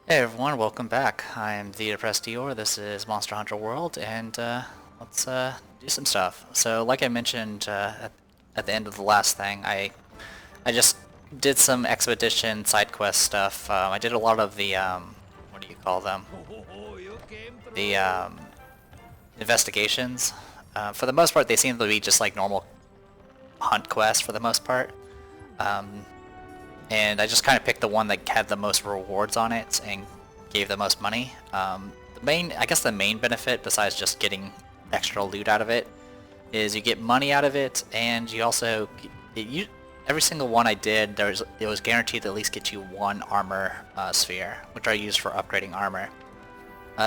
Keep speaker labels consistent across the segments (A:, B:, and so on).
A: Hey everyone, welcome back. I'm the Depressed Dior. This is Monster Hunter World, and let's do some stuff. So, like I mentioned at the end of the last thing, I just did some expedition side quest stuff. I did a lot of the what do you call them?
B: You came
A: The
B: through.
A: investigations. For the most part, they seem to be just like normal hunt quests for the most part. Um, and I just kind of picked the one that had the most rewards on it and gave the most money. I guess the main benefit, besides just getting extra loot out of it, is you get money out of it, and you also every single one I did, it was guaranteed to at least get you one armor sphere, which I use for upgrading armor.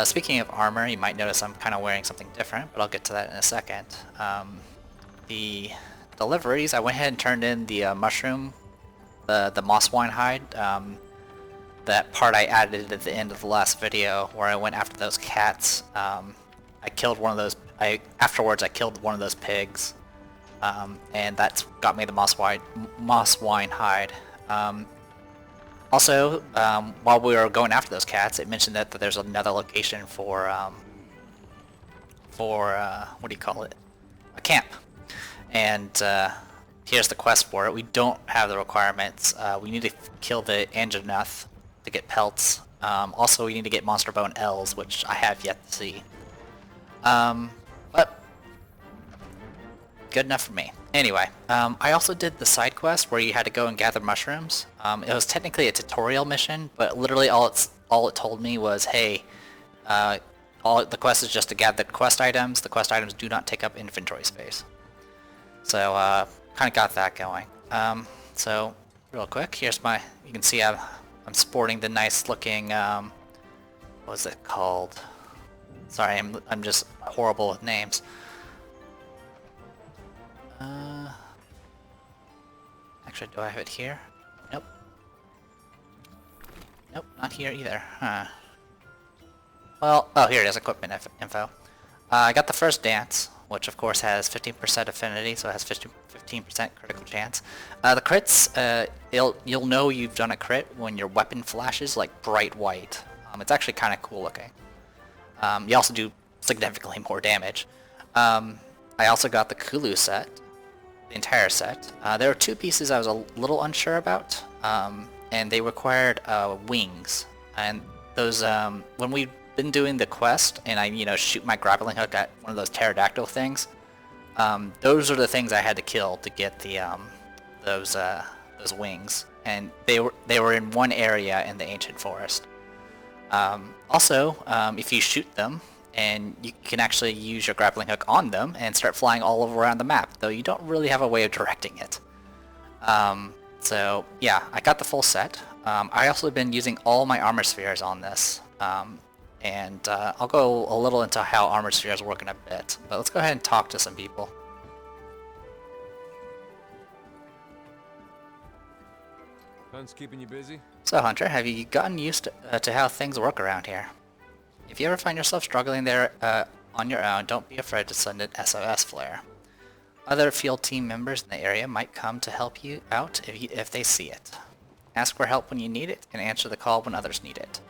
A: Speaking of armor, you might notice I'm kind of wearing something different, but I'll get to that in a second. The deliveries, I went ahead and turned in the mushroom, the moss wine hide. That part I added at the end of the last video where I went after those cats. I killed one of those. Afterwards I killed one of those pigs, and that's got me the moss wine hide. Also, while we were going after those cats, it mentioned that there's another location for what do you call it? A camp. And here's the quest for it. We don't have the requirements. We need to kill the Anjanath to get pelts. Also, we need to get Monster Bone L's, which I have yet to see. But good enough for me. Anyway, I also did the side quest where you had to go and gather mushrooms. It was technically a tutorial mission, but literally all it told me was, hey, the quest is just to gather quest items. The quest items do not take up inventory space. So, kind of got that going. So, real quick, here's you can see I'm sporting the nice looking, what was it called? Sorry, I'm just horrible with names. Actually, do I have it here? Nope. Nope, not here either. Huh. Well, oh, here it is, equipment info. I got the first dance, which of course has 15% affinity, so it has 15% critical chance. The crits, you'll know you've done a crit when your weapon flashes like bright white. It's actually kind of cool looking. You also do significantly more damage. I also got the Kulu set, the entire set. There were two pieces I was a little unsure about, and they required wings. And those, when we've been doing the quest, and I, shoot my grappling hook at one of those pterodactyl things, those are the things I had to kill to get the those wings, and they were in one area in the ancient forest. Also, if you shoot them, and you can actually use your grappling hook on them and start flying all over around the map, though you don't really have a way of directing it. So yeah, I got the full set. I also been using all my armor spheres on this, and I'll go a little into how armor spheres work in a bit, but let's go ahead and talk to some people.
B: Hun's keeping you busy?
A: So Hunter, have you gotten used to how things work around here? If you ever find yourself struggling there on your own, don't be afraid to send an SOS flare. Other field team members in the area might come to help you out if they see it. Ask for help when you need it, and answer the call when others need it.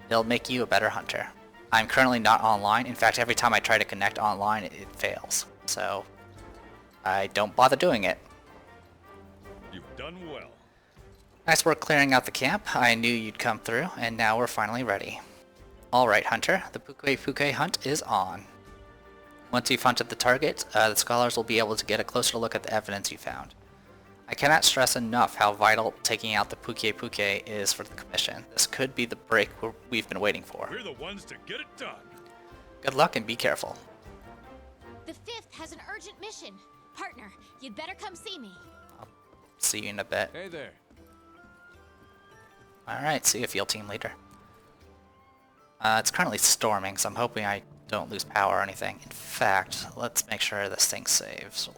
A: It'll make you a better hunter. I'm currently not online. In fact, every time I try to connect online, it fails. So, I don't bother doing it.
B: You've done well.
A: Nice work clearing out the camp. I knew you'd come through, and now we're finally ready. Alright, Hunter, the Pukei-Pukei hunt is on. Once you've hunted the target, the scholars will be able to get a closer look at the evidence you found. I cannot stress enough how vital taking out the Pukei-Pukei is for the Commission. This could be the break we've been waiting for.
B: We're the ones to get it done.
A: Good luck and be careful.
C: The 5th has an urgent mission. Partner, you'd better come see me.
A: See you in a bit.
B: Hey there.
A: Alright, see you, field team leader. It's currently storming, so I'm hoping I don't lose power or anything. In fact, let's make sure this thing saves, so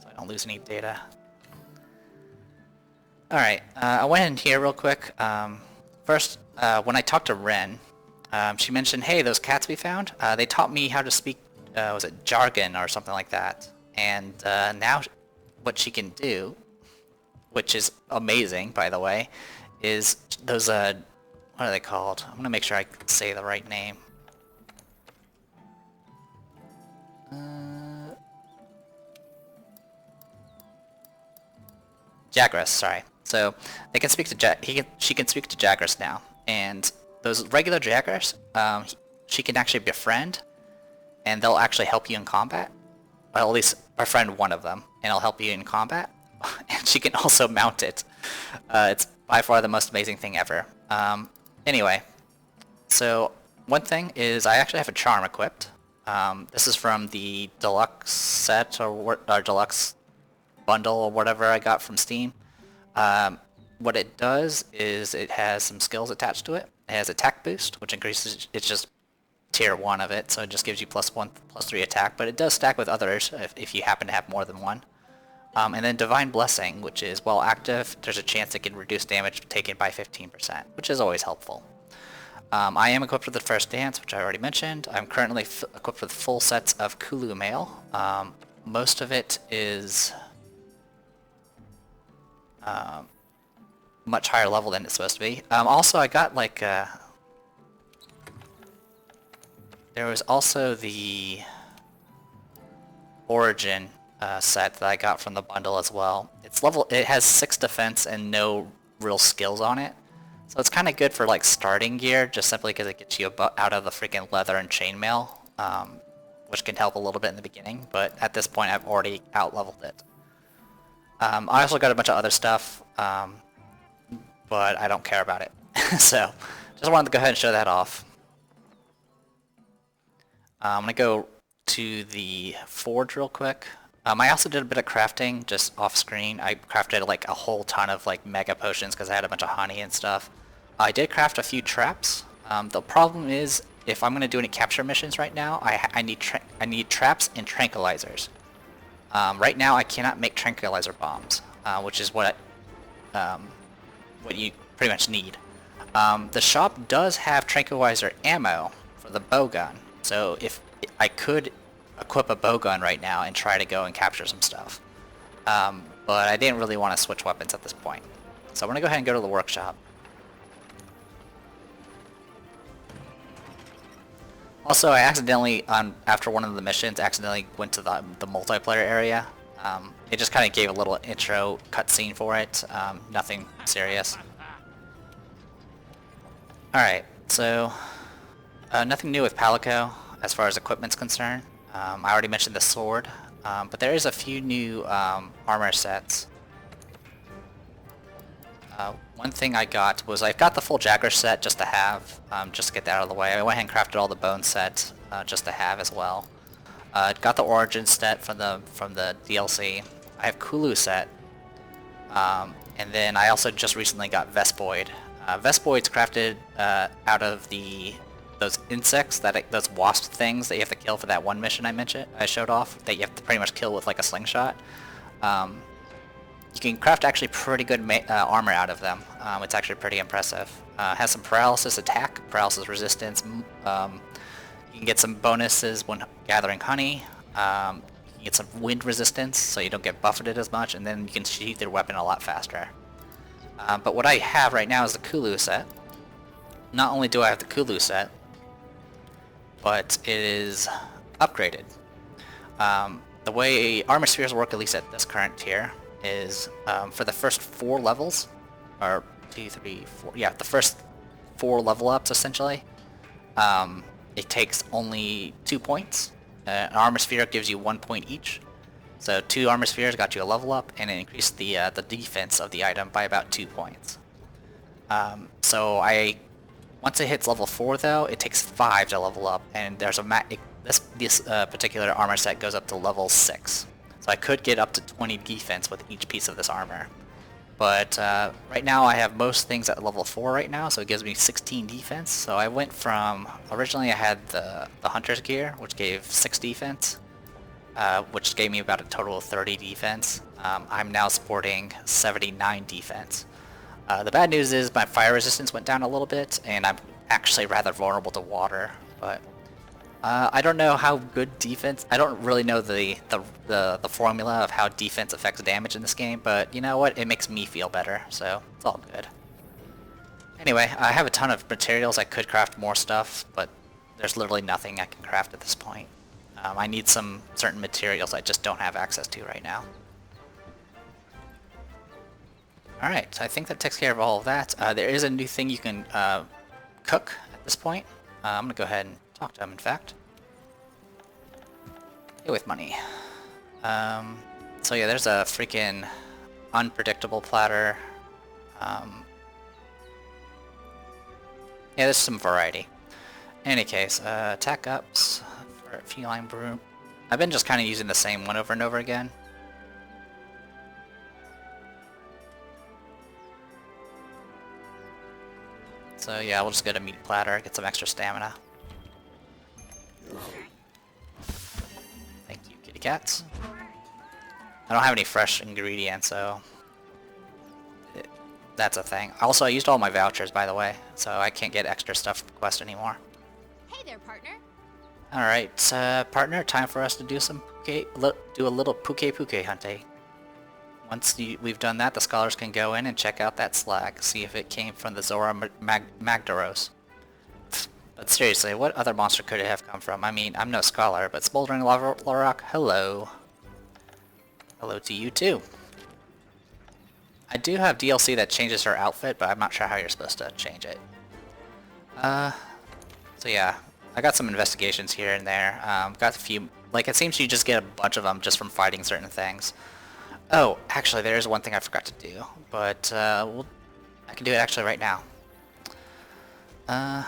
A: I don't lose any data. Alright, I went in here real quick. First, when I talked to Ren, she mentioned, hey, those cats we found, they taught me how to speak, was it jargon or something like that. And now what she can do, which is amazing, by the way, is those what are they called? I'm gonna make sure I say the right name. Jagras, sorry. So they can speak to she can speak to Jagras now, and those regular Jagras, she can actually befriend, and they'll actually help you in combat. Well, at least befriend one of them, and it'll help you in combat. And she can also mount it. It's by far the most amazing thing ever. Anyway, so one thing is I actually have a charm equipped. This is from the deluxe set or deluxe bundle or whatever I got from Steam. What it does is it has some skills attached to it. It has attack boost, which increases, it's just tier 1 of it, so it just gives you +1, +3 attack, but it does stack with others if you happen to have more than one. And then Divine Blessing, which is, while active, there's a chance it can reduce damage taken by 15%, which is always helpful. I am equipped with the first dance, which I already mentioned. I'm currently equipped with full sets of Kulu mail. Most of it is much higher level than it's supposed to be. Also, I got like there was also the Origin set that I got from the bundle as well. It has 6 defense and no real skills on it. So it's kind of good for like starting gear, just simply because it gets you out of the freaking leather and chainmail, which can help a little bit in the beginning, but at this point I've already out-leveled it. I also got a bunch of other stuff, but I don't care about it. So, just wanted to go ahead and show that off. I'm going to go to the forge real quick. I also did a bit of crafting just off screen. I crafted like a whole ton of like mega potions because I had a bunch of honey and stuff. I did craft a few traps. The problem is if I'm going to do any capture missions right now, I need traps and tranquilizers. Right now I cannot make tranquilizer bombs, which is what you pretty much need. The shop does have tranquilizer ammo for the bowgun, so if I could equip a bowgun right now and try to go and capture some stuff. But I didn't really want to switch weapons at this point. So I'm going to go ahead and go to the workshop. Also, I accidentally, after one of the missions, accidentally went to the multiplayer area. It just kind of gave a little intro cutscene for it. Nothing serious. Alright, so nothing new with Palico as far as equipment's concerned. I already mentioned the sword, but there is a few new armor sets. One thing I got was I got the full Jagger set just to have, just to get that out of the way. I went ahead and crafted all the bone sets just to have as well. Got the Origin set from the DLC. I have Kulu set, and then I also just recently got Vespoid. Vespoid's crafted out of those insects, those wasp things that you have to kill for that one mission I showed off, that you have to pretty much kill with like a slingshot. You can craft actually pretty good armor out of them. It's actually pretty impressive. Has some paralysis attack, paralysis resistance. You can get some bonuses when gathering honey. You can get some wind resistance, so you don't get buffeted as much, and then you can sheath your weapon a lot faster. But what I have right now is the Kulu set. Not only do I have the Kulu set, but it is upgraded. The way armor spheres work, at least at this current tier, is for the first 4 levels, or 2, 3, 4, yeah, the first 4 level ups essentially, it takes only 2 points. An armor sphere gives you 1 point each. So 2 armor spheres got you a level up, and it increased the defense of the item by about 2 points. Once it hits level 4 though, it takes 5 to level up, and there's this particular armor set goes up to level 6. So I could get up to 20 defense with each piece of this armor. But right now I have most things at level 4 right now, so it gives me 16 defense. So I went from, originally I had the Hunter's Gear, which gave 6 defense, which gave me about a total of 30 defense. I'm now sporting 79 defense. The bad news is my fire resistance went down a little bit, and I'm actually rather vulnerable to water. But I don't know how good defense. I don't really know the formula of how defense affects damage in this game, but you know what? It makes me feel better, so it's all good. Anyway, I have a ton of materials. I could craft more stuff, but there's literally nothing I can craft at this point. I need some certain materials I just don't have access to right now. Alright, so I think that takes care of all of that. There is a new thing you can cook at this point. I'm gonna go ahead and talk to him, in fact. Pay with money. So yeah, there's a freaking unpredictable platter. Yeah, there's some variety. In any case, attack ups for feline brew. I've been just kind of using the same one over and over again. So yeah, we'll just get a meat platter, get some extra stamina. Thank you, kitty cats. I don't have any fresh ingredients, so that's a thing. Also, I used all my vouchers, by the way, so I can't get extra stuff from Quest anymore.
C: Hey there, partner.
A: Alright, partner, time for us to do some do a little Pukei-Pukei hunting. Once we've done that, the scholars can go in and check out that slag, see if it came from the Zora Magdaros. But seriously, what other monster could it have come from? I mean, I'm no scholar, but Smoldering Lava rock, hello. Hello to you too. I do have DLC that changes her outfit, but I'm not sure how you're supposed to change it. So yeah, I got some investigations here and there. Got a few, like it seems you just get a bunch of them just from fighting certain things. Oh, actually there's one thing I forgot to do, but I can do it actually right now. I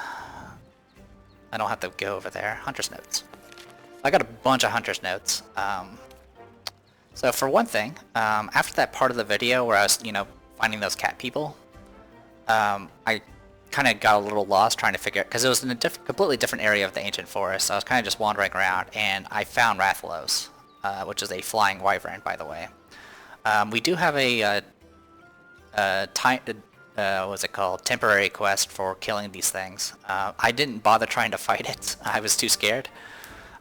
A: don't have to go over there. Hunter's notes. I got a bunch of hunter's notes. So for one thing, after that part of the video where I was, finding those cat people, I kind of got a little lost trying to figure out, because it was in a completely different area of the ancient forest, so I was kind of just wandering around, and I found Rathalos, which is a flying wyvern, by the way. We do have a what's it called? Temporary quest for killing these things. I didn't bother trying to fight it. I was too scared.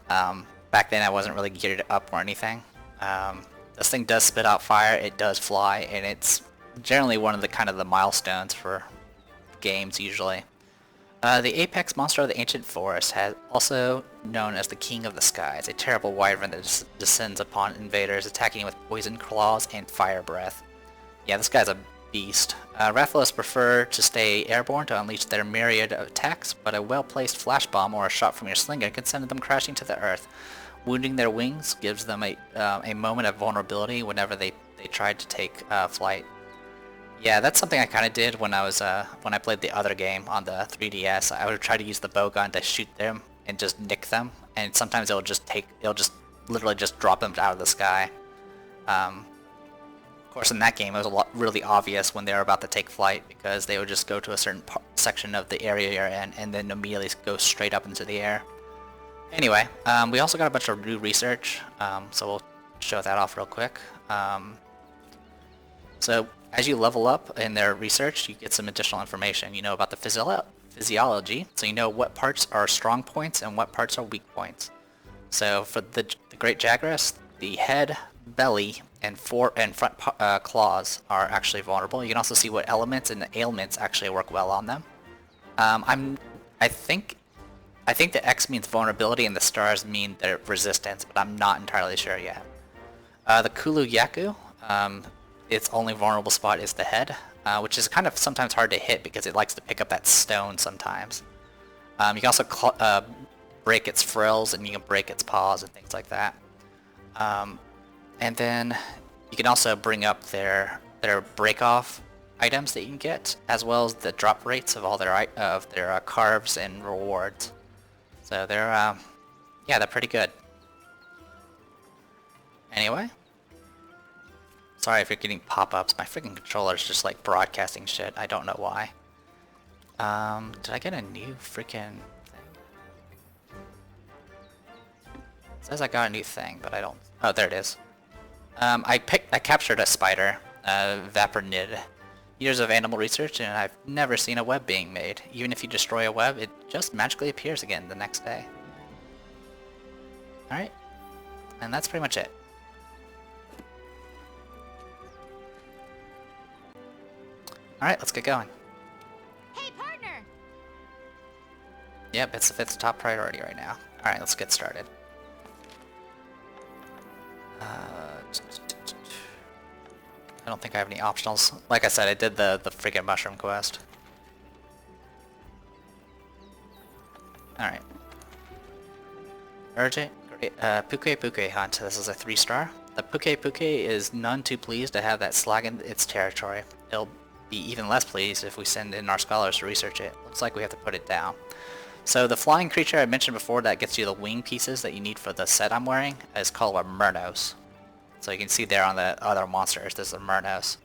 A: Back then I wasn't really geared up or anything. This thing does spit out fire, it does fly, and it's generally one of the milestones for games usually. The apex monster of the ancient forest, has also known as the King of the Skies, a terrible wyvern that descends upon invaders, attacking with poison claws and fire breath. Yeah, this guy's a beast. Rathalos prefer to stay airborne to unleash their myriad of attacks, but a well-placed flash bomb or a shot from your slinger can send them crashing to the earth. Wounding their wings gives them a moment of vulnerability whenever they tried to take flight. Yeah, that's something I kind of did when I was when I played the other game on the 3DS. I would try to use the bowgun to shoot them and just nick them, and sometimes it'll just literally just drop them out of the sky. Of course, in that game, it was really obvious when they were about to take flight, because they would just go to a certain section of the area you're in and then immediately go straight up into the air. Anyway, we also got a bunch of new research, so we'll show that off real quick. So as you level up in their research, you get some additional information. You know about the physiology, so you know what parts are strong points and what parts are weak points. So for the Great Jagras, the head, belly, and front claws are actually vulnerable. You can also see what elements and ailments actually work well on them. I think the X means vulnerability and the stars mean their resistance, but I'm not entirely sure yet. The Kulu Yaku, its only vulnerable spot is the head, which is kind of sometimes hard to hit because it likes to pick up that stone sometimes. You can also break its frills, and you can break its paws and things like that. And then you can also bring up their break-off items that you can get, as well as the drop rates of all their carves and rewards. So they're pretty good. Anyway, sorry if you're getting pop-ups. My freaking controller's just like broadcasting shit. I don't know why. Did I get a new freaking thing? It says I got a new thing, but I don't. Oh, there it is. I captured a spider, Vapornid. Years of animal research, and I've never seen a web being made. Even if you destroy a web, it just magically appears again the next day. Alright. And that's pretty much it. Alright, let's get going.
C: Hey,
A: Yep, it's the 5th top priority right now. Alright, let's get started. I don't think I have any optionals. Like I said, I did the freaking mushroom quest. Alright. Urgent Pukei-Pukei hunt. This is a 3-star. The Pukei-Pukei is none too pleased to have that slag in its territory. It'll be even less pleased if we send in our scholars to research it. Looks like we have to put it down. So the flying creature I mentioned before that gets you the wing pieces that you need for the set I'm wearing is called a Murnos. So you can see there on the other monsters, there's a Murnos.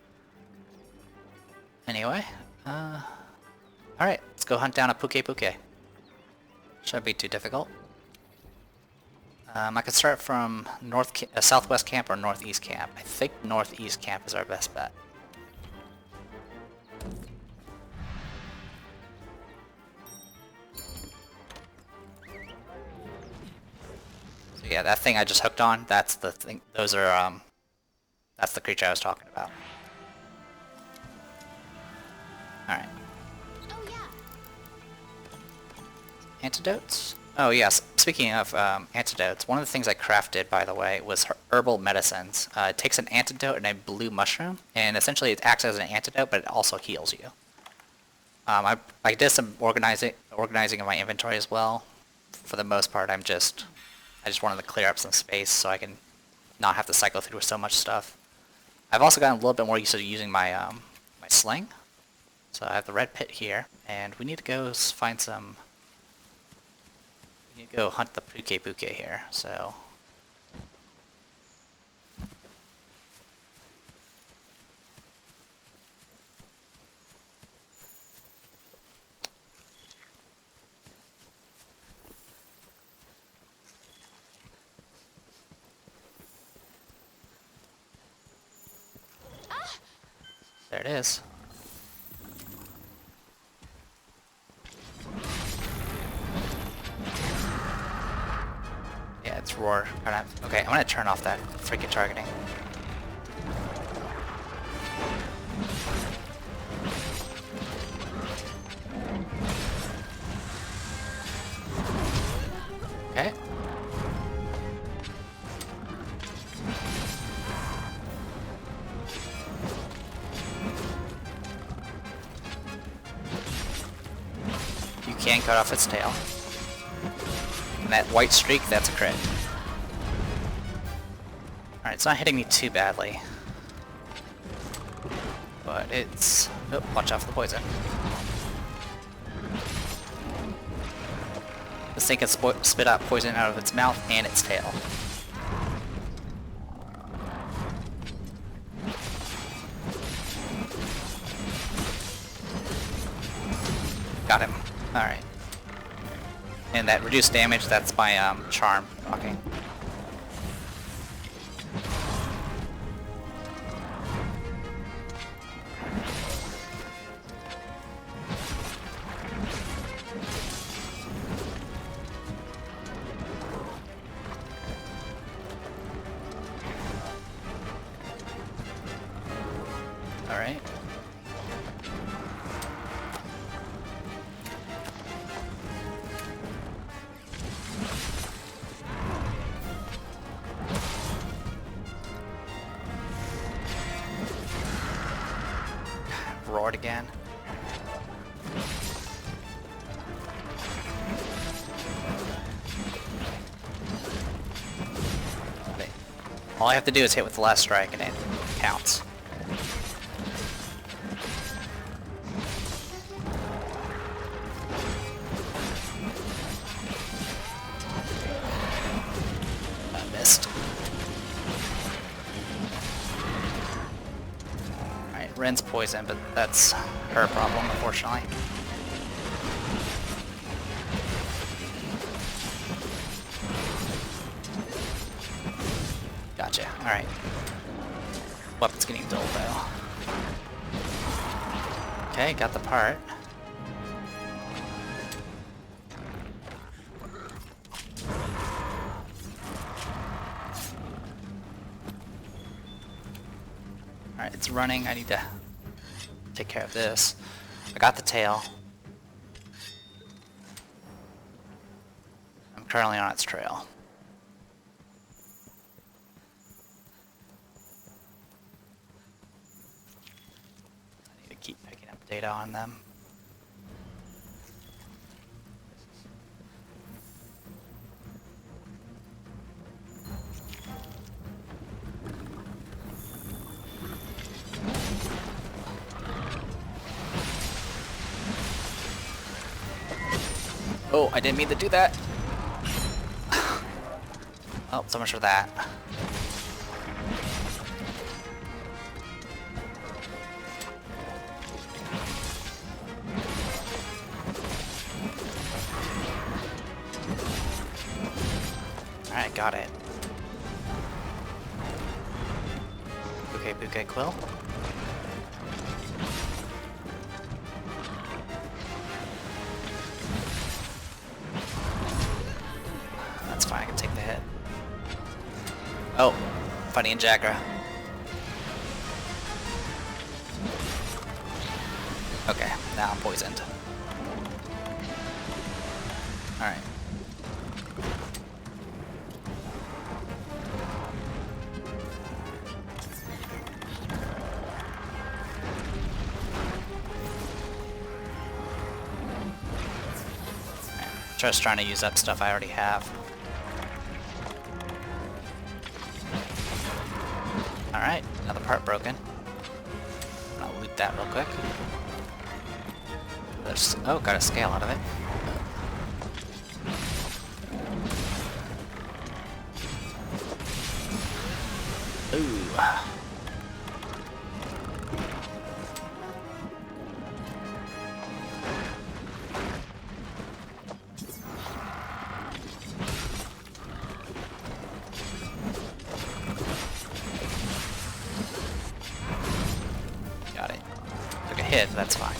A: Anyway, alright, let's go hunt down a Pukei-Pukei. Shouldn't be too difficult. I could start from southwest camp or northeast camp. I think northeast camp is our best bet. So yeah, that thing I just hooked on, that's the thing. Those are that's the creature I was talking about. Alright.
C: Oh yeah.
A: Antidotes? Oh yes, speaking of antidotes, one of the things I crafted, by the way, was herbal medicines. It takes an antidote and a blue mushroom, and essentially it acts as an antidote, but it also heals you. I did some organizing of my inventory as well. For the most part, I just wanted to clear up some space so I can not have to cycle through so much stuff. I've also gotten a little bit more used to using my my sling. So I have the red pit here, and we need to go find some... We need to go hunt the Pukei-Pukei here, so... There it is. Yeah, it's roar. Okay, I'm gonna turn off that freaking targeting. Okay. You can cut off its tail. And that white streak, that's a crit. Alright, it's not hitting me too badly. But it's... Oh, watch out for the poison. This thing can spit out poison out of its mouth and its tail. Got him. Alright. And that reduced damage, that's my charm rocking. Alright. Roared again. All I have to do is hit with the last strike and it counts. I missed. Alright, Ren's poison, but that's her problem, unfortunately. Gotcha. Alright. Weapon's getting dull though. Okay, got the part. Alright, it's running. I need to take care of this. I got the tail. currently on its trail. I need to keep picking up data on them. Oh, I didn't mean to do that. Oh, so much for that. Alright, got it. Pukei-Pukei quill. That's fine, I can take the hit. Oh, Funny and Jagger. Okay, now I'm poisoned. Alright. Just trying to use up stuff I already have. Alright, another part broken. I'll loot that real quick. Oh, got a scale out of it. Ooh. Got it. Took a hit, but that's fine.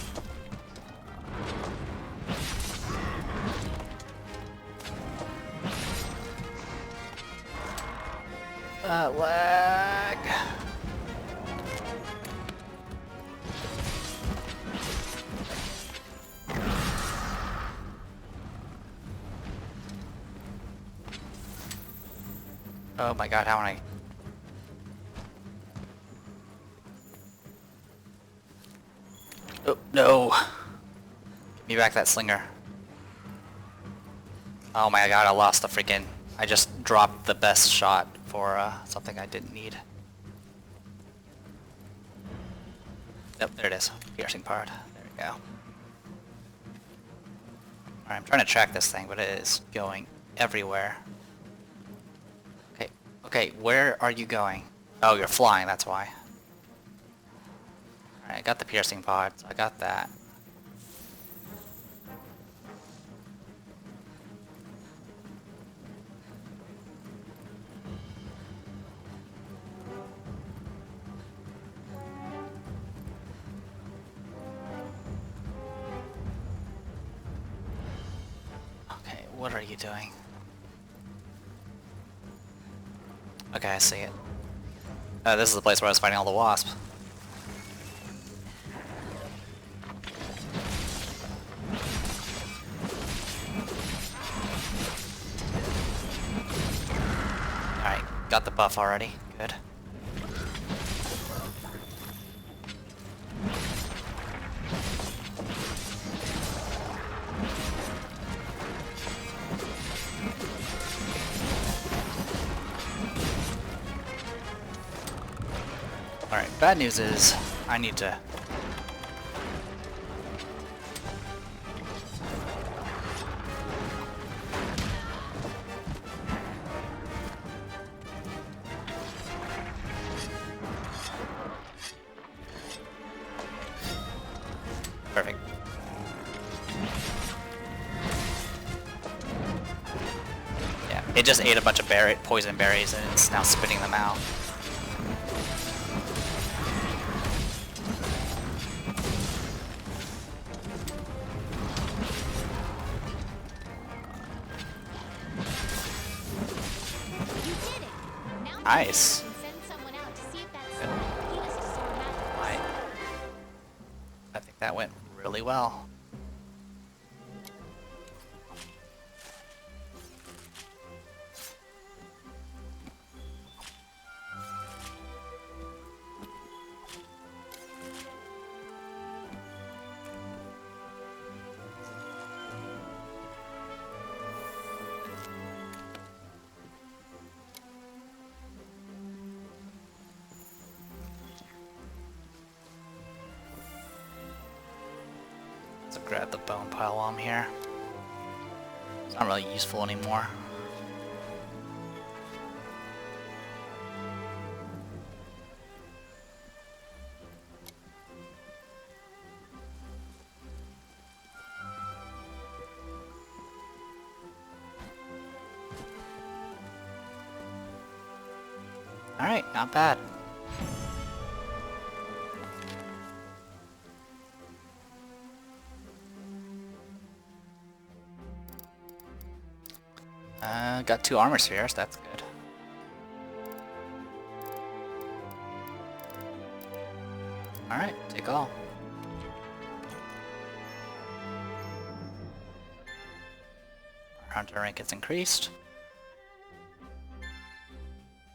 A: Lag. Oh my god, how am I? Oh, no. Give me back that slinger. Oh my god, I lost the freaking... I just dropped the best shot for something I didn't need. Yep, there it is. Piercing part. There we go. Alright, I'm trying to track this thing, but it is going everywhere. Okay, okay, where are you going? Oh, you're flying, that's why. Alright, I got the piercing pod, so I got that. Okay, what are you doing? Okay, I see it. This is the place where I was fighting all the wasps. Alright, got the buff already. Good. Alright, bad news is I need to... Perfect. Yeah, it just ate a bunch of poison berries and it's now spitting them out. Nice. I think that went really well. to grab the bone pile while I'm here. It's not really useful anymore. Alright, not bad. Got 2 armor spheres, that's good. Alright, take all. Our hunter rank is increased.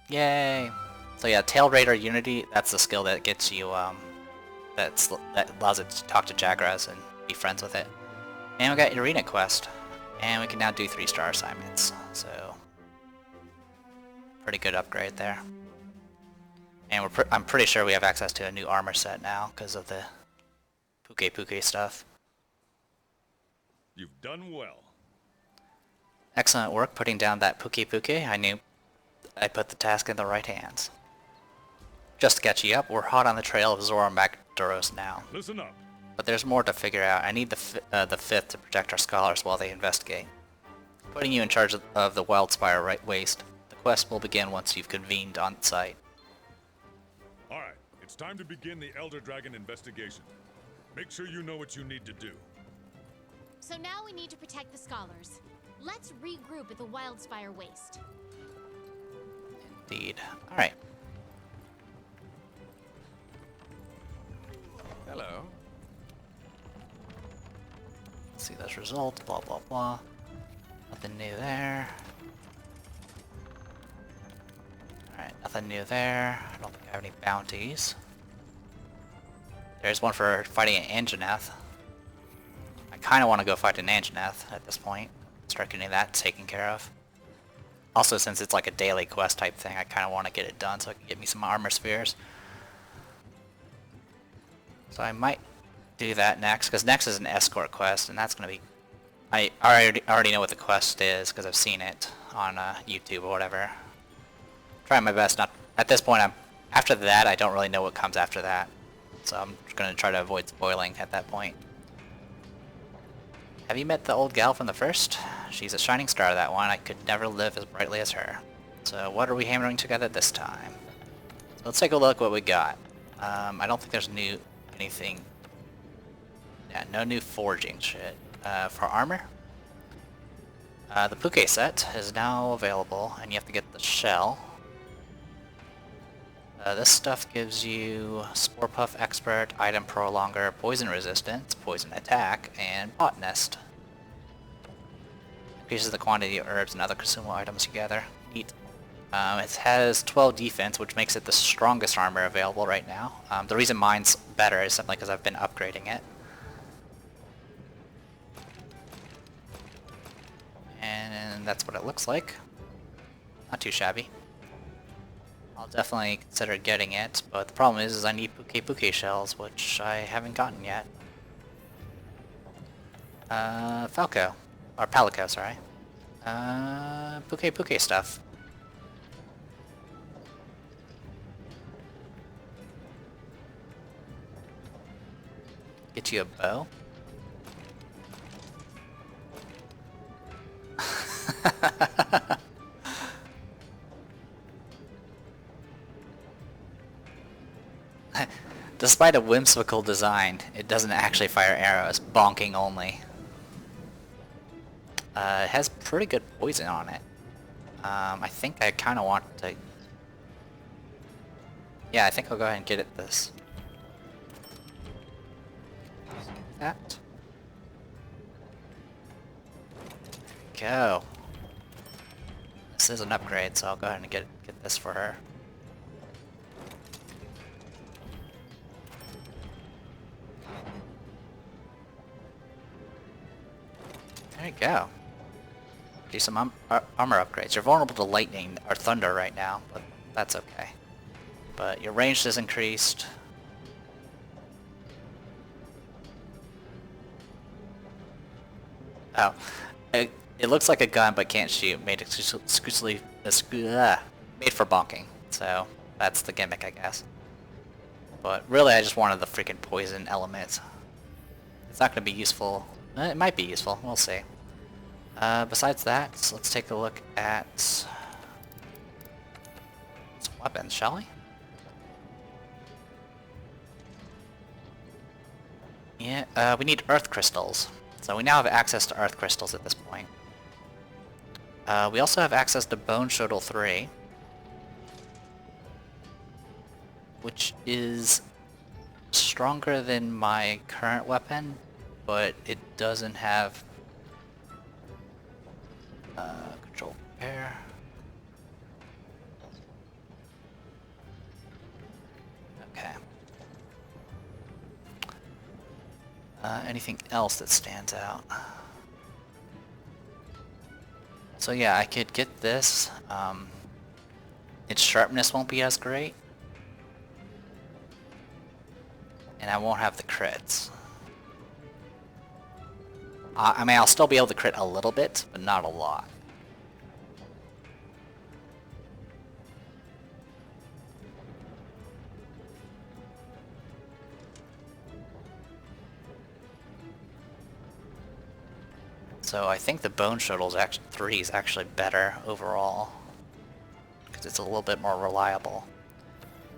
A: Yay! So yeah, Tail Raider Unity, that's the skill that gets you, that allows it to talk to Jagras and be friends with it. And we got Arena Quest. And we can now do 3-star assignments, so pretty good upgrade there. And I'm pretty sure we have access to a new armor set now because of the Pukei-Pukei stuff.
B: You've done well.
A: Excellent work putting down that Pukei-Pukei. I knew I put the task in the right hands. Just to catch you up, we're hot on the trail of Zora Magdaros now.
B: Listen up.
A: But there's more to figure out. I need the 5th to protect our scholars while they investigate. Putting you in charge of the Wildspire Waste. The quest will begin once you've convened on site.
B: Alright, it's time to begin the Elder Dragon investigation. Make sure you know what you need to do.
C: So now we need to protect the scholars. Let's regroup at the Wildspire Waste.
A: Indeed. Alright.
B: Hello.
A: See those results, blah blah blah. Nothing new there. Alright, nothing new there. I don't think I have any bounties. There's one for fighting an Anjanath. I kinda wanna go fight an Anjanath at this point. Start getting that taken care of. Also, since it's like a daily quest type thing, I kinda wanna get it done so I can get me some armor spheres. So I might do that next, because next is an escort quest, and that's going to be... I already know what the quest is, because I've seen it on YouTube or whatever. Trying my best not... At this point, after that, I don't really know what comes after that. So I'm going to try to avoid spoiling at that point. Have you met the old gal from the first? She's a shining star, that one. I could never live as brightly as her. So what are we hammering together this time? So let's take a look what we got. I don't think there's anything... Yeah, no new forging shit. For armor, the Pukei set is now available, and you have to get the shell. This stuff gives you Spore Puff Expert, Item Prolonger, Poison Resistance, Poison Attack, and Botanist. Increases the quantity of herbs and other consumable items you gather. Neat. It has 12 defense, which makes it the strongest armor available right now. The reason mine's better is simply because I've been upgrading it. And that's what it looks like. Not too shabby. I'll definitely consider getting it, but the problem is I need Pukei-Pukei shells, which I haven't gotten yet. Falco. Or Palico, sorry. Pukei-Pukei stuff. Get you a bow. Despite a whimsical design, it doesn't actually fire arrows, bonking only. It has pretty good poison on it. I think I kind of want to... Yeah, I think I'll go ahead and get it this. That. Go. This is an upgrade, so I'll go ahead and get this for her. There you go. Do some armor upgrades. You're vulnerable to lightning or thunder right now, but that's okay. But your range is increased. Oh. It looks like a gun but can't shoot. Made exclusively made for bonking. So that's the gimmick, I guess. But really, I just wanted the freaking poison element. It's not going to be useful. It might be useful. We'll see. Besides that, let's take a look at some weapons, shall we? Yeah, we need earth crystals. So we now have access to earth crystals at this point. We also have access to Bone Shuttle 3. Which is stronger than my current weapon, but it doesn't have control repair. Okay. Anything else that stands out? So yeah, I could get this. Its sharpness won't be as great. And I won't have the crits. I mean, I'll still be able to crit a little bit, but not a lot. So I think the Bone Shuttle's 3 is actually better overall, because it's a little bit more reliable.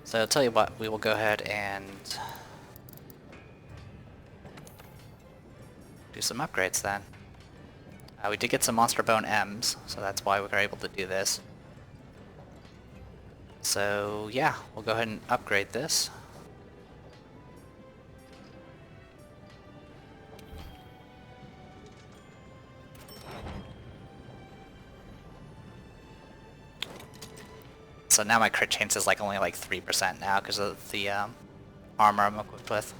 A: So I'll tell you what, we will go ahead and do some upgrades then. We did get some Monster Bone M's, so that's why we were able to do this. So yeah, we'll go ahead and upgrade this. So now my crit chance is like only like 3% now because of the armor I'm equipped with.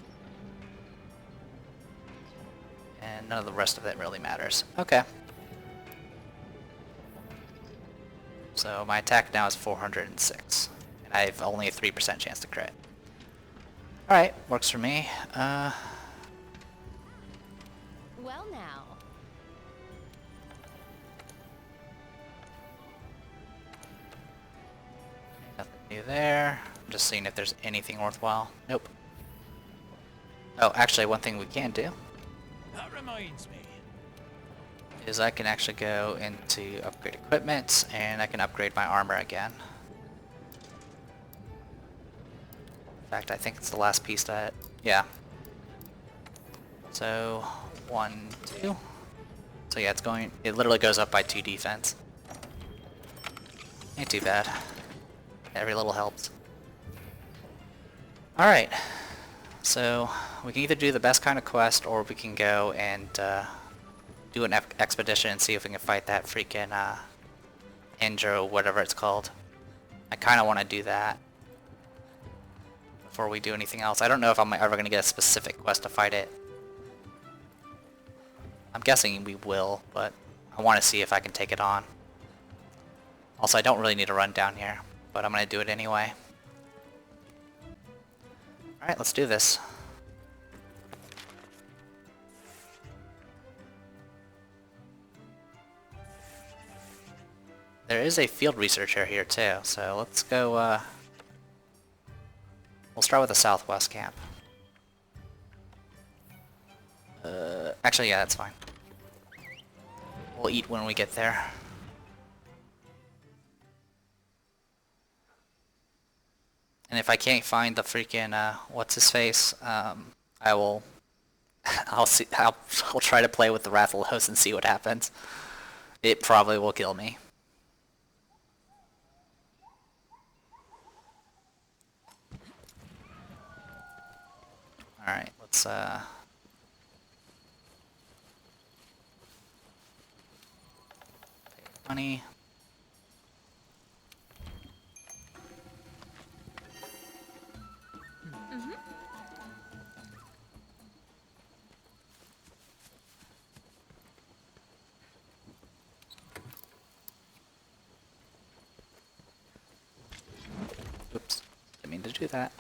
A: And none of the rest of it really matters. Okay. So my attack now is 406. And I have only a 3% chance to crit. Alright, works for me.
C: Well now.
A: Nothing new there. I'm just seeing if there's anything worthwhile. Nope. Oh, actually one thing we can do
D: That reminds me.
A: is I can actually go into upgrade equipment and I can upgrade my armor again. In fact, I think it's the last piece that, yeah. So, 1, 2. So yeah, it literally goes up by 2 defense. Ain't too bad. Every little helps. Alright. So, we can either do the best kind of quest, or we can go and do an expedition and see if we can fight that freaking Indra, whatever it's called. I kind of want to do that before we do anything else. I don't know if I'm ever going to get a specific quest to fight it. I'm guessing we will, but I want to see if I can take it on. Also, I don't really need to run down here, but I'm going to do it anyway. Alright, let's do this. There is a field researcher here too, so let's go, we'll start with the southwest camp. Actually, yeah, that's fine. We'll eat when we get there. And if I can't find the freaking, what's his face, I will, I'll try to play with the Rathalos and see what happens. It probably will kill me. Alright, let's, take money. Oops, didn't mean to do that.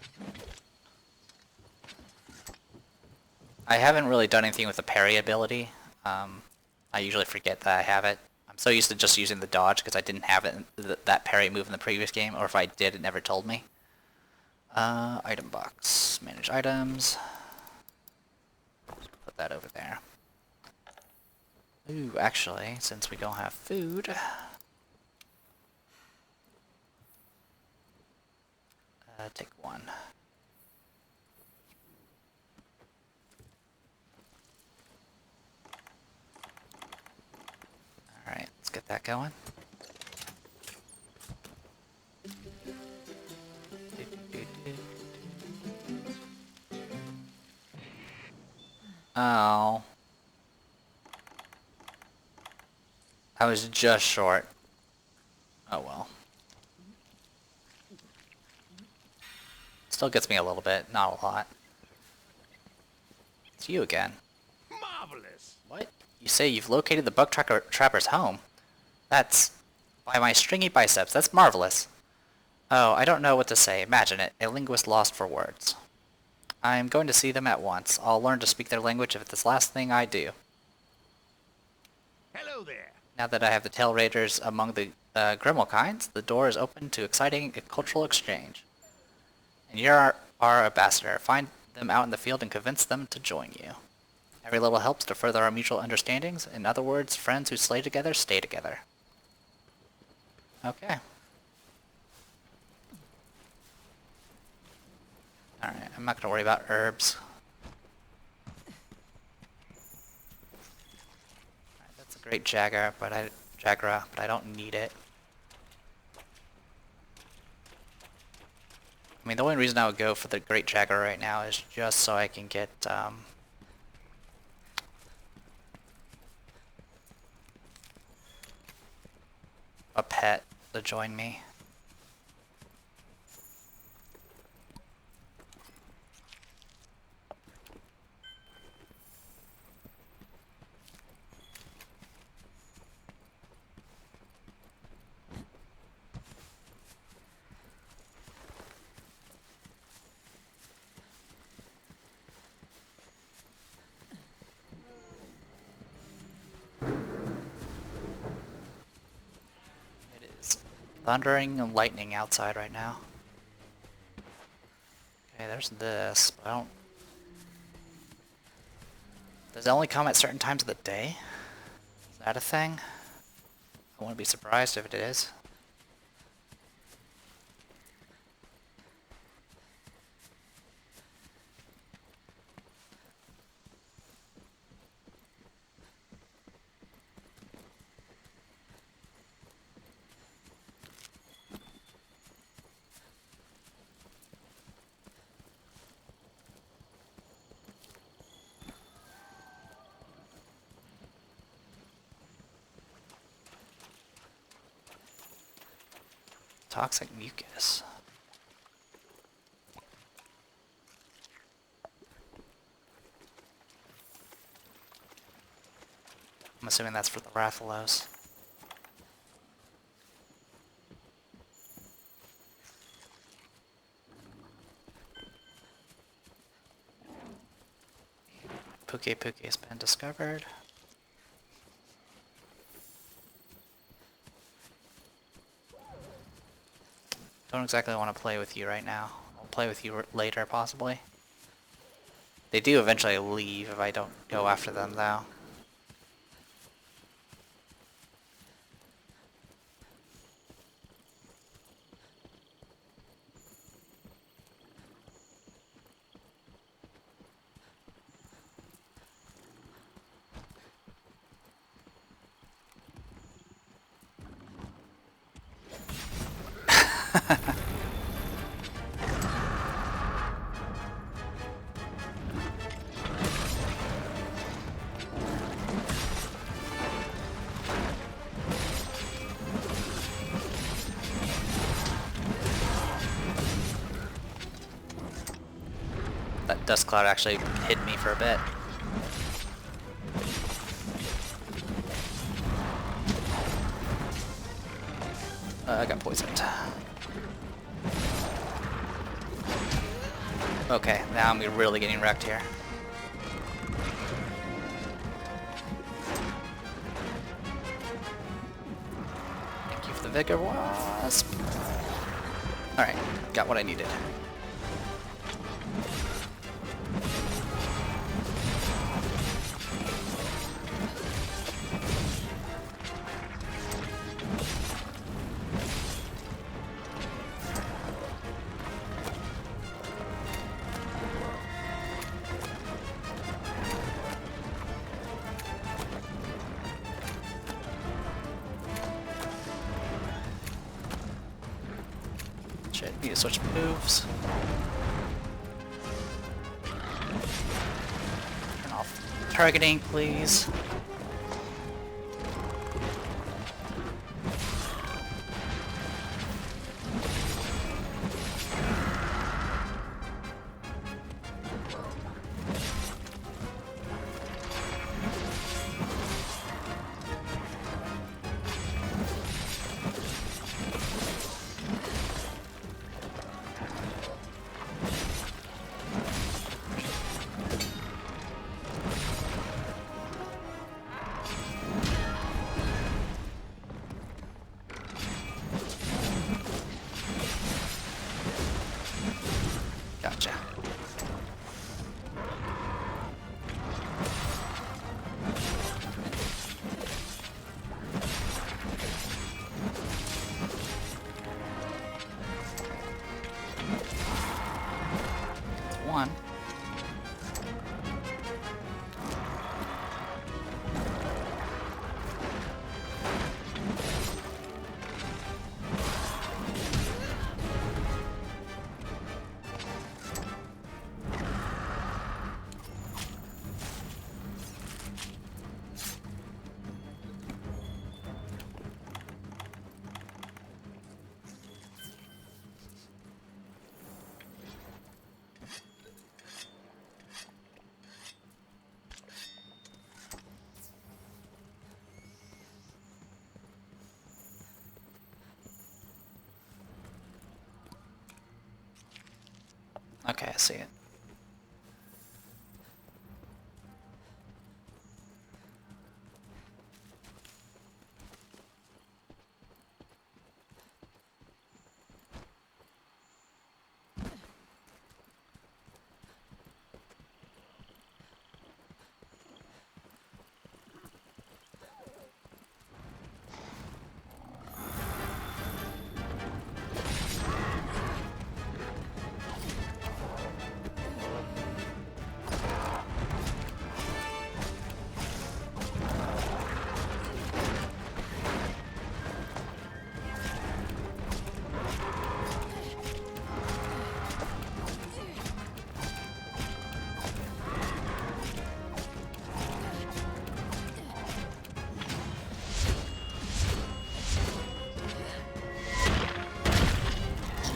A: I haven't really done anything with the parry ability. I I usually forget that I have it. I'm so used to just using the dodge because I didn't have it that parry move in the previous game, or if I did, it never told me. Item box. Manage items. Put that over there. Ooh, actually, since we don't have food... take one. Alright, let's get that going. Oh. I was just short. Oh well. Still gets me a little bit, not a lot. It's you again.
D: Marvelous.
A: What? You say you've located the bug trapper's home? That's... by my stringy biceps, that's marvelous. Oh, I don't know what to say. Imagine it. A linguist lost for words. I'm going to see them at once. I'll learn to speak their language if it's the last thing I do.
D: Hello there.
A: Now that I have the tail raiders among the Grimmel kinds, the door is open to exciting cultural exchange. And you're our ambassador. Find them out in the field and convince them to join you. Every little helps to further our mutual understandings. In other words, friends who slay together, stay together. Okay. Alright, I'm not gonna worry about herbs. Alright, that's a great Jagra, but I don't need it. I mean, the only reason I would go for the Great Jaguar right now is just so I can get, a pet to join me. Thundering and lightning outside right now. Okay, there's this, but I don't... Does it only come at certain times of the day? Is that a thing? I wouldn't be surprised if it is. Toxic mucus. I'm assuming that's for the Rathalos. Pukei-Pukei has been discovered. Don't exactly want to play with you right now. I'll play with you later, possibly. They do eventually leave if I don't go after them, though. That dust cloud actually hid me for a bit. I got poisoned. Okay, now I'm really getting wrecked here. Vigor Wasp. Alright, got what I needed. Shit, need to switch moves. Turn off targeting, please. Gotcha. That's one. Okay, I see it.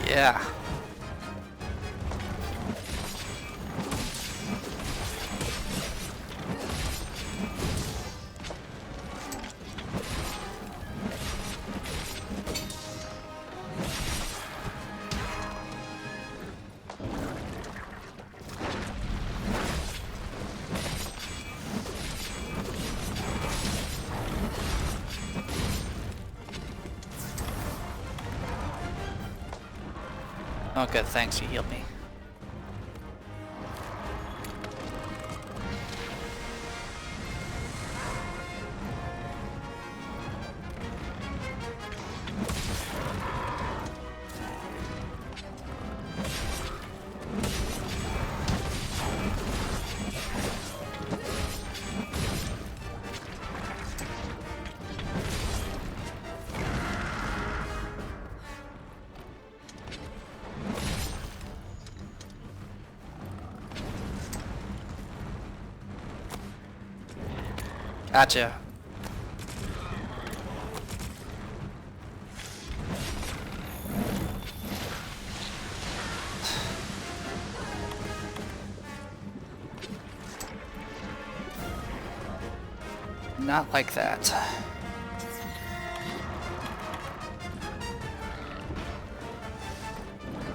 A: Yeah. Oh good, thanks, you healed me. Gotcha. Not like that.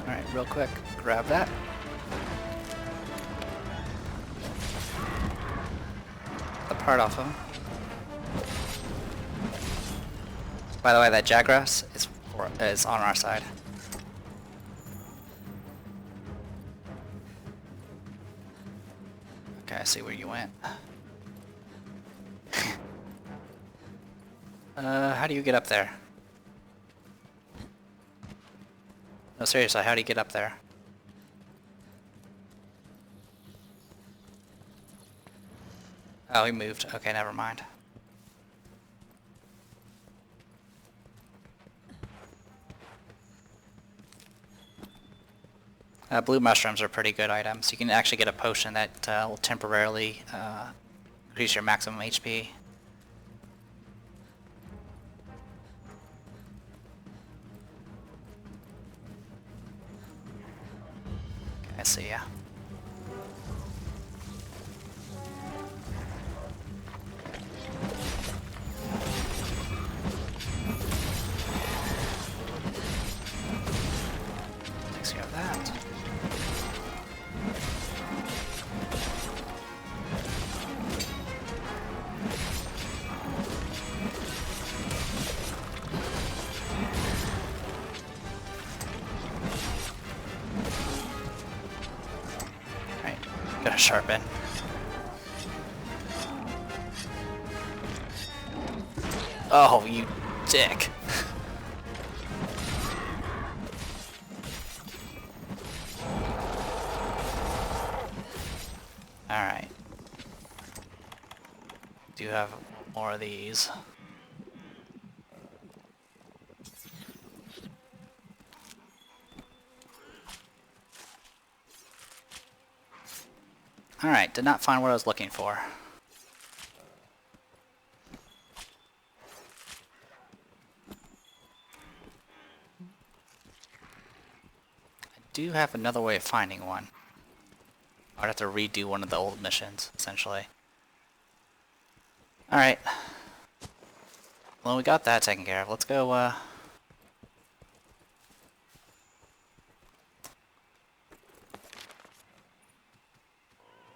A: Alright, real quick, grab that. The part off him. By the way, that Jagras is on our side. Okay, I see where you went. How do you get up there? No, seriously, how do you get up there? Oh, he moved. Okay, never mind. Blue mushrooms are pretty good items. You can actually get a potion that will temporarily increase your maximum HP. Okay, I see ya. Takes care of that. Alright, gotta sharpen. Oh, you dick. Alright. Do have more of these. Alright, did not find what I was looking for. I do have another way of finding one. I'd have to redo one of the old missions, essentially. Alright. Well, we got that taken care of. Let's go,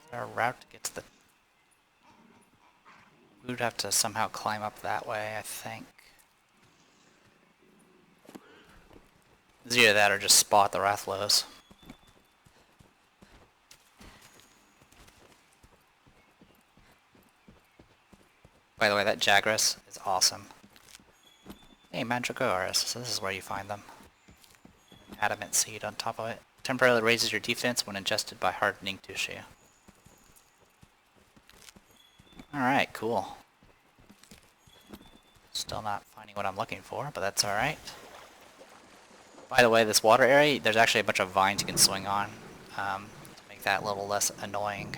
A: Is there a route to get to the... We would have to somehow climb up that way, I think. It's either that or just spot the Rathlos. By the way, that Jagras is awesome. Hey, Mandragoras, so this is where you find them. Adamant seed on top of it. Temporarily raises your defense when ingested by hardening tissue. Alright, cool. Still not finding what I'm looking for, but that's alright. By the way, this water area, there's actually a bunch of vines you can swing on to make that a little less annoying.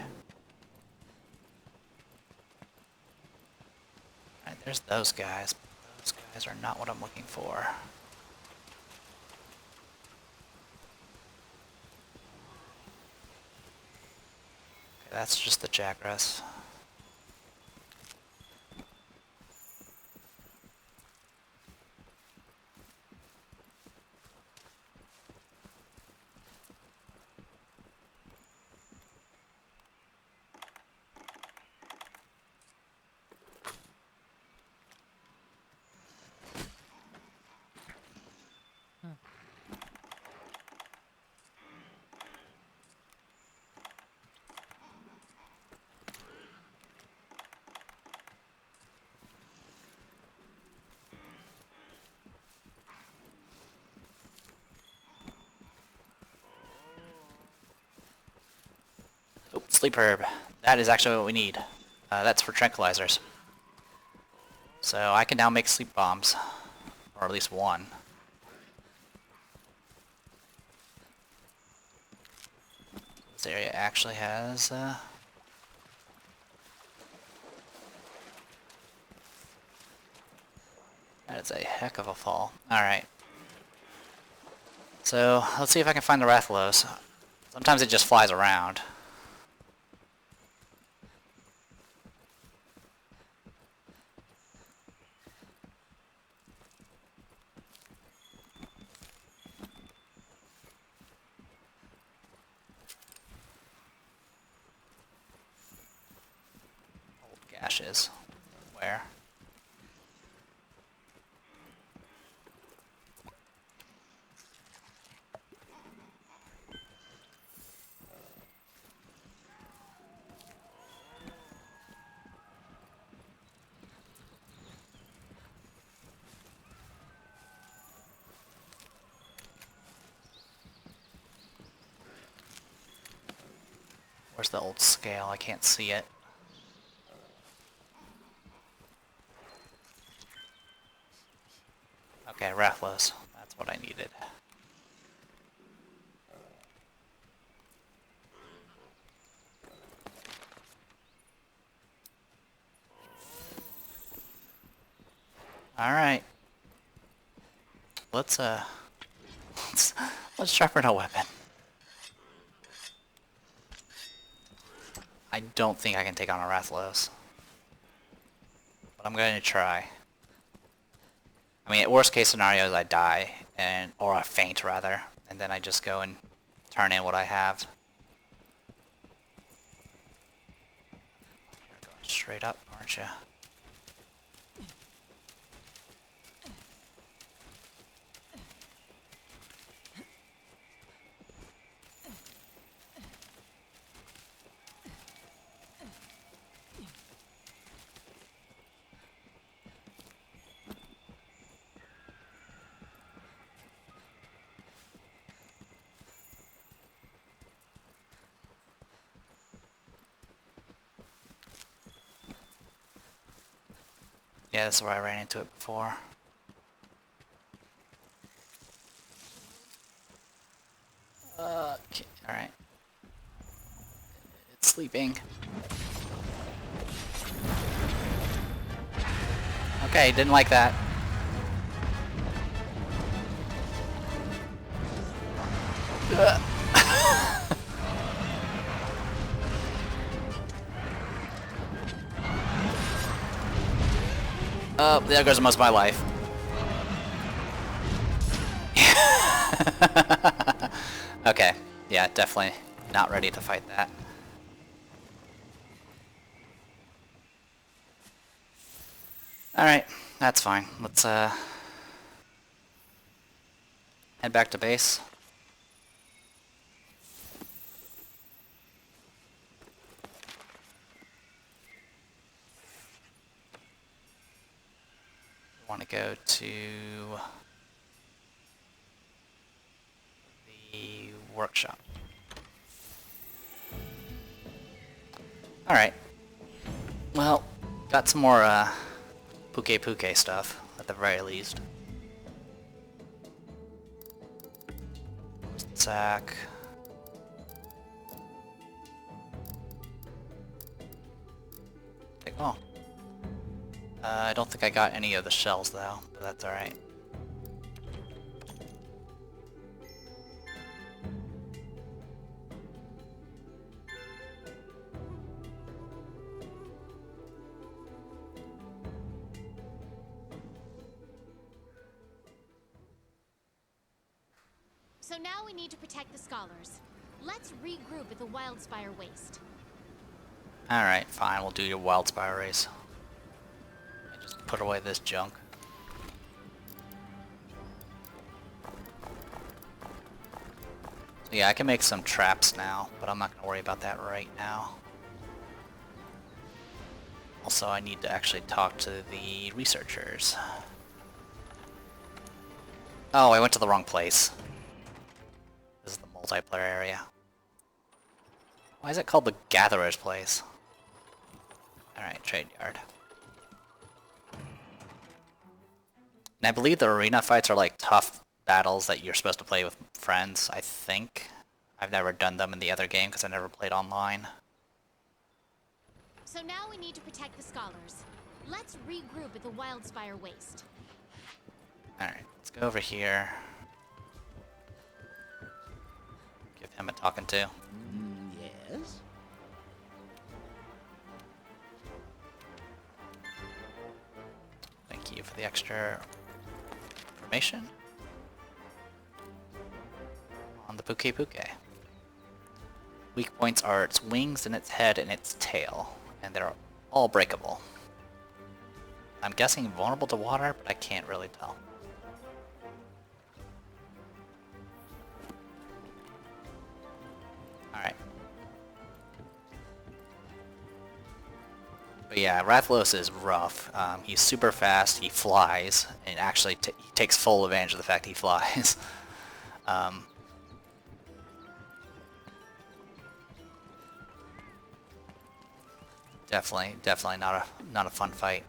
A: Alright, there's those guys. Those guys are not what I'm looking for. Okay, that's just the Jagras. Oh, sleep herb. That is actually what we need. That's for tranquilizers. So I can now make sleep bombs. Or at least one. This area actually has... That is a heck of a fall. Alright. So, let's see if I can find the Rathalos. Sometimes it just flies around. Old gashes. Where? Where's the old scale? I can't see it. Okay, Rathlos. That's what I needed. Alright. Let's sharpen a weapon. I don't think I can take on a Rathlos. But I'm going to try. I mean, worst case scenario is I die, or I faint rather, and then I just go and turn in what I have. You're going straight up, aren't you? Yeah, this is where I ran into it before. Okay, alright. It's sleeping. Okay, didn't like that. Oh, there goes most of my life. Okay, yeah, definitely not ready to fight that. Alright, that's fine. Let's head back to base. Want to go to the workshop. Alright. Well, got some more Pukei-Pukei stuff, at the very least. Sack. Take all. I don't think I got any of the shells though, but that's alright.
C: So now we need to protect the scholars. Let's regroup at the Wildspire Waste.
A: Alright, fine, we'll do your Wildspire race. Just put away this junk. So yeah, I can make some traps now, but I'm not going to worry about that right now. Also, I need to actually talk to the researchers. Oh, I went to the wrong place. This is the multiplayer area. Why is it called the Gatherer's Place? Alright, trade yard. And I believe the arena fights are like tough battles that you're supposed to play with friends, I think. I've never done them in the other game because I never played online.
C: So now we need to protect the scholars. Let's regroup at the Wildspire Waste.
A: Alright, let's go over here. Give him a talking to.
E: Yes?
A: Thank you for the extra information on the Pukei-Pukei. Weak points are its wings and its head and its tail, and they're all breakable. I'm guessing vulnerable to water, but I can't really tell. Alright. But yeah, Rathlos is rough. He's super fast, he flies, and actually he takes full advantage of the fact he flies. Definitely not a fun fight.